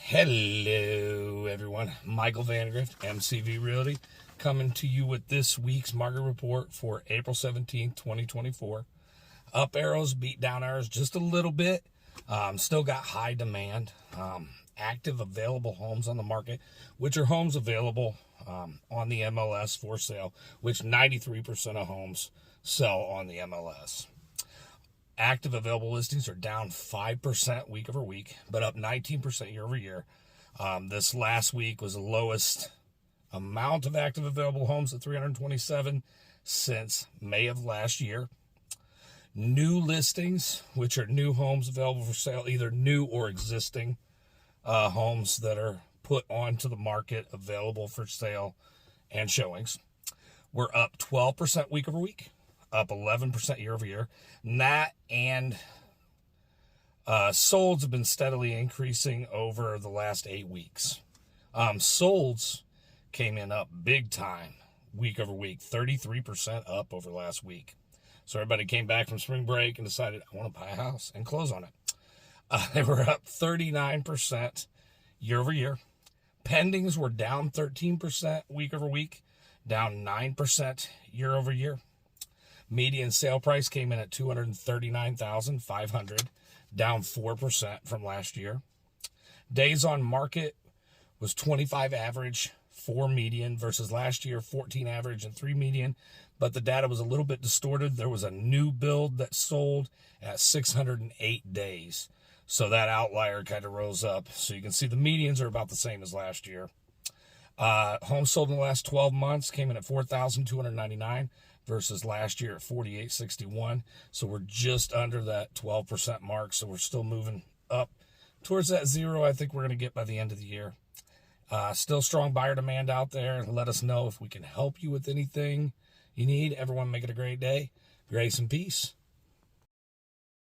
Hello, everyone. Michael Vandegrift, MCV Realty, coming to you with this week's market report for April 17th, 2024. Up arrows, beat down arrows just a little bit. Still got high demand. Active available homes on the market, which are homes available on the MLS for sale, which 93% of homes sell on the MLS. Active available listings are down 5% week over week, but up 19% year over year. This last week was the lowest amount of active available homes at 327 since May of last year. New listings, which are new homes available for sale, either new or existing homes that are put onto the market available for sale and showings, were up 12% week over week, up 11% year over year. That and solds have been steadily increasing over the last 8 weeks. Solds came in up big time week over week, 33% up over last week. So everybody came back from spring break and decided, I want to buy a house and close on it. They were up 39% year over year. Pendings were down 13% week over week, down 9% year over year. Median sale price came in at $239,500, down 4% from last year. Days on market was 25 average, 4 median, versus last year 14 average and 3 median. But the data was a little bit distorted. There was a new build that sold at 608 days. So that outlier kind of rose up. So you can see the medians are about the same as last year. Homes sold in the last 12 months came in at 4,299 versus last year at 4,861. So we're just under that 12% mark. So we're still moving up towards that zero I think we're going to get by the end of the year. Still strong buyer demand out there. Let us know if we can help you with anything you need. Everyone make it a great day. Grace and peace.